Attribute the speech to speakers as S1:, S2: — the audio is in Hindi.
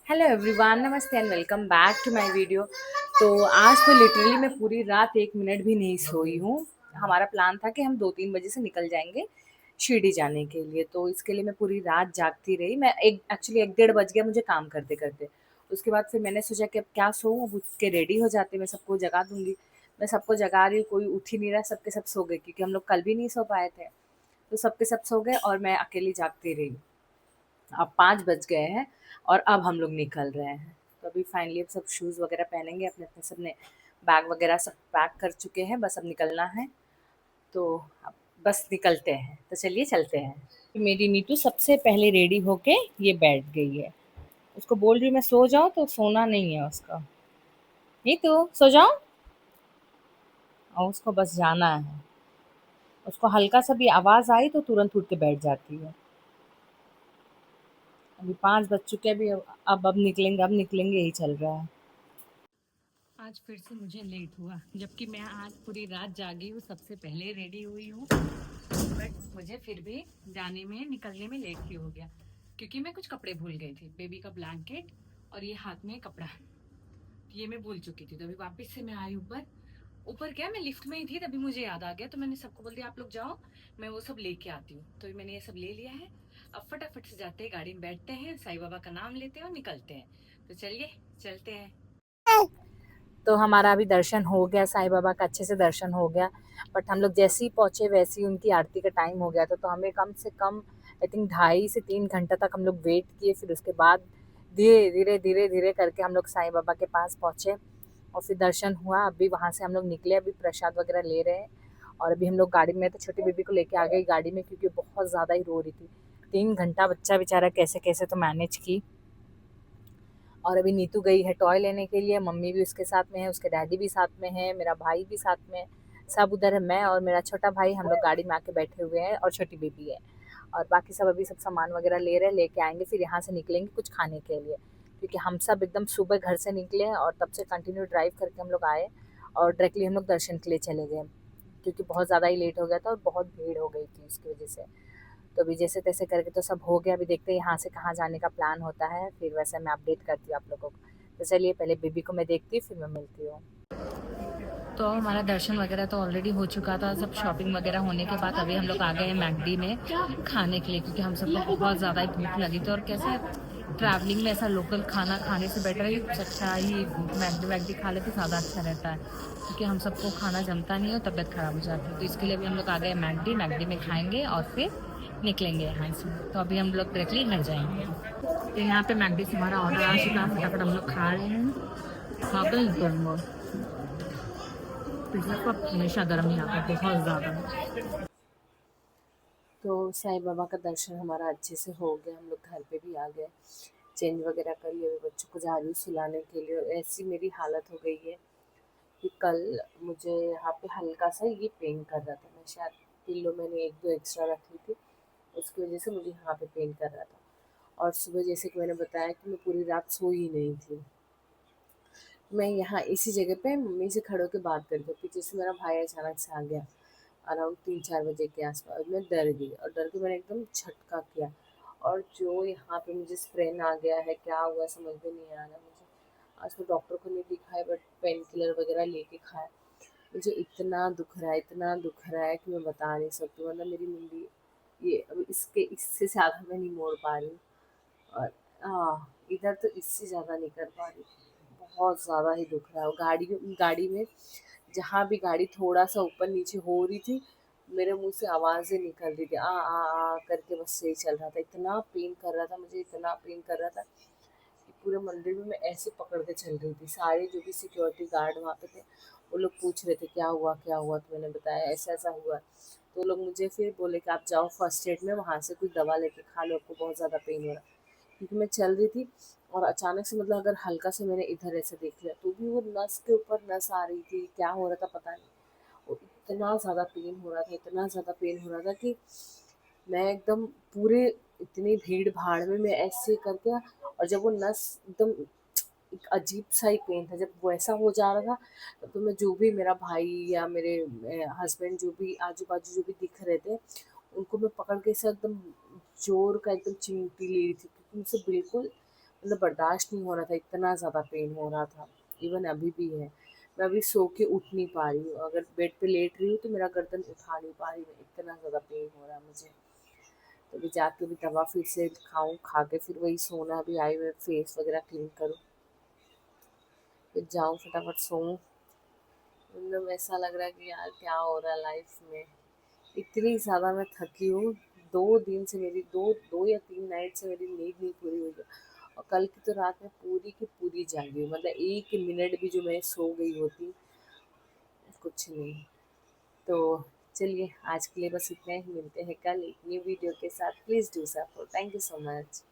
S1: हेलो एवरीवन, नमस्ते and welcome back to my video. तो आज तो लिटरली मैं पूरी रात 1 मिनट भी नहीं सोई हूँ। हमारा प्लान था कि हम 2-3 बजे से निकल जाएंगे शिरडी जाने के लिए, तो इसके लिए मैं पूरी रात जागती रही। मैं एक एक्चुअली 1-1:30 बज गया मुझे काम करते करते। उसके बाद फिर मैंने सोचा कि अब क्या सोऊं, अब उठ के रेडी हो जाते, मैं सबको जगा दूंगी। मैं सबको जगा रही हूँ, कोई उठ ही नहीं रहा, सबके सब सो गए क्योंकि हम लोग कल भी नहीं सो पाए थे। तो सबके सब सो गए और मैं अकेली जागती रही। अब 5 बज गए हैं और अब हम लोग निकल रहे हैं। तो अभी फाइनली अब सब शूज़ वगैरह पहनेंगे, अपने-अपने सबने बैग वगैरह सब पैक कर चुके हैं, बस अब निकलना है। तो अब बस निकलते हैं, तो चलिए चलते हैं। मेरी नीतू सबसे पहले रेडी होके ये बैठ गई है। उसको बोल रही हूँ मैं सो जाऊँ तो सोना नहीं है उसका। नीतू सो जाऊँ? और उसको बस जाना है। उसको हल्का सा भी आवाज़ आई तो तुरंत उठ के बैठ जाती है। अभी 5 बज चुके हैं, अभी अब निकलेंगे यही चल रहा है। आज फिर से मुझे लेट हुआ, जबकि मैं आज पूरी रात जागी हूँ, सबसे पहले रेडी हुई हूँ। बट मुझे फिर भी जाने में निकलने में लेट ही हो गया, क्योंकि मैं कुछ कपड़े भूल गई थी। बेबी का ब्लैंकेट और ये हाथ में कपड़ा, ये मैं भूल चुकी थी। तो अभी वापस से मैं आई ऊपर। ऊपर क्या, मैं लिफ्ट में ही थी, तभी मुझे याद आ गया। तो मैंने सबको बोल दिया आप लोग जाओ, मैं वो सब लेके आती हूँ। तो मैंने ये सब ले लिया है। अब फटाफट से जाते हैं, गाड़ी में बैठते हैं, साईं बाबा का नाम लेते हैं और निकलते हैं। तो चलिए चलते हैं। तो हमारा अभी दर्शन हो गया, साईं बाबा का अच्छे से दर्शन हो गया। बट हम लोग जैसे ही पहुँचे वैसे ही उनकी आरती का टाइम हो गया था, तो हमें कम से कम आई थिंक 2.5 से 3 घंटा तक हम लोग वेट किए। फिर उसके बाद धीरे धीरे करके हम लोग साईं बाबा के पास पहुँचे और फिर दर्शन हुआ। अभी वहाँ से हम लोग निकले, अभी प्रसाद वगैरह ले रहे हैं। और अभी हम लोग गाड़ी में, तो छोटी बेबी को लेके आ गई गाड़ी में क्योंकि बहुत ज़्यादा ही रो रही थी। 3 घंटा बच्चा बेचारा कैसे कैसे तो मैनेज की। और अभी नीतू गई है टॉय लेने के लिए, मम्मी भी उसके साथ में है, उसके डैडी भी साथ में है, मेरा भाई भी साथ में है। सब उधर है, मैं और मेरा छोटा भाई हम लोग गाड़ी में आके बैठे हुए हैं और छोटी बेबी है। और बाकी सब अभी सब सामान वगैरह ले रहे हैं, लेके आएंगे फिर यहाँ से निकलेंगे कुछ खाने के लिए। क्योंकि हम सब एकदम सुबह घर से निकले हैं और तब से कंटिन्यू ड्राइव करके हम लोग आए और डायरेक्टली हम लोग दर्शन के लिए चले गए, क्योंकि बहुत ज़्यादा ही लेट हो गया था और बहुत भीड़ हो गई थी उसकी वजह से। तो अभी जैसे तैसे करके तो सब हो गया। अभी देखते हैं यहाँ से कहाँ जाने का प्लान होता है, फिर वैसे मैं अपडेट करती हूँ आप लोगों को। तो चलिए पहले बेबी को मैं देखती हूँ, फिर मैं मिलती हूँ। तो हमारा दर्शन वगैरह तो ऑलरेडी हो चुका था, सब शॉपिंग वगैरह होने के बाद अभी हम लोग आ गए हैं मैकडी में खाने के लिए, क्योंकि हम सबको बहुत ज़्यादा ही भूख लगी थी। और कैसे ट्रैवलिंग में ऐसा लोकल खाना खाने से बेटर है कि अच्छा ही मैकडी वैकडी खा ले तो ज़्यादा अच्छा रहता है, क्योंकि हम सबको खाना जमता नहीं है और तबीयत ख़राब हो जाती है। तो इसके लिए अभी हम लोग आ गए मैकडी में खाएंगे और फिर निकलेंगे यहाँ से। तो अभी हम लोग डायरेक्टली घर जाएंगे। तो यहाँ पे मैकडी से हमारा ऑर्डर आ चुका है, फटाफट हम लोग खा रहे हैं। खा कर निकलेंगे। पिज़्ज़ा को हमेशा गर्म ही आता है, बहुत ज़्यादा। तो साईं बाबा का दर्शन हमारा अच्छे से हो गया, हम लोग घर पे भी आ गए, चेंज वगैरह कर लिए। अभी बच्चों को जा रही हूँ सुलाने के लिए। और ऐसी मेरी हालत हो गई है कि कल मुझे यहाँ पे हल्का सा ये पेन कर रहा था। मैं शायद पिल्लो मैंने 1-2 एक्स्ट्रा रखी थी, उसकी वजह से मुझे यहाँ पे पेन कर रहा था। और सुबह जैसे कि मैंने बताया कि मैं पूरी रात सोई ही नहीं थी। मैं यहाँ इसी जगह पे मम्मी से खड़े होके बात कर रही थी, पीछे से मेरा भाई अचानक से आ गया अराउंड 3-4 बजे के आसपास। मैं डर गई और डर के मैंने एकदम झटका किया। और जो यहाँ पे मुझे स्प्रेन आ गया है, क्या हुआ समझ में नहीं आ रहा मुझे। आज तो डॉक्टर को नहीं दिखाया, बट पेन किलर वगैरह लेके खाया। मुझे इतना दुख रहा है, इतना दुख रहा है कि मैं बता नहीं सकती। मतलब मेरी मुंडी ये अब इसके इससे ज़्यादा मैं नहीं मोड़ पा रही हूँ। और इधर तो इससे ज़्यादा नहीं कर पा रही। बहुत ज़्यादा ही दुख रहा है। और गाड़ी में जहाँ भी गाड़ी थोड़ा सा ऊपर नीचे हो रही थी, मेरे मुंह से आवाज़ें निकल रही थी, आ करके बस यही चल रहा था। इतना पेन कर रहा था मुझे, इतना पेन कर रहा था कि पूरे मंदिर में मैं ऐसे पकड़ के चल रही थी। सारे जो भी सिक्योरिटी गार्ड वहाँ पे थे, वो लोग पूछ रहे थे क्या हुआ क्या हुआ। तो मैंने बताया ऐसा ऐसा हुआ। तो वो लोग मुझे फिर बोले कि आप जाओ फर्स्ट एड में, वहाँ से कुछ दवा लेके खा लो, आपको बहुत ज़्यादा पेन हो रहा है। क्योंकि मैं चल रही थी और अचानक से, मतलब अगर हल्का से मैंने इधर ऐसे देख लिया तो भी वो नस के ऊपर नस आ रही थी, क्या हो रहा था पता नहीं। और इतना ज़्यादा पेन हो रहा था, इतना ज़्यादा पेन हो रहा था कि मैं एकदम पूरे इतनी भीड़ भाड़ में मैं ऐसे करके, और जब वो नस एकदम एक अजीब सा ही पेन था, जब वैसा हो जा रहा था तो मैं जो भी मेरा भाई या मेरे हस्बैंड जो भी आजू बाजू जो भी दिख रहे थे, उनको मैं पकड़ के ऐसे एकदम जोर का एकदम चिमटी ले रही थी, क्योंकि मुझसे बिल्कुल मतलब बर्दाश्त नहीं हो रहा था, इतना ज़्यादा पेन हो रहा था। इवन अभी भी है। मैं अभी सो के उठ नहीं पा रही हूँ, अगर बेड पे लेट रही हूँ तो मेरा गर्दन उठा नहीं पा रही मैं, इतना ज़्यादा पेन हो रहा है मुझे। तो अभी जाके भी दवा फिर से खाऊं, खा के फिर वही सोना, अभी आई हुई फेस वगैरह क्लीन करूँ, फिर जाऊँ फटाफट सोऊं। मतलब ऐसा लग रहा है कि यार क्या हो रहा है लाइफ में, इतनी ज़्यादा मैं थकी हूँ। 2 दिन से मेरी दो दो या 3 नाइट से मेरी नींद नहीं पूरी हुई है। और कल की तो रात में पूरी की पूरी जागी हूँ, मतलब 1 मिनट भी जो मैं सो गई होती, कुछ नहीं। तो चलिए आज के लिए बस इतना ही, मिलते हैं कल एक न्यू वीडियो के साथ। Please do support, thank you so much.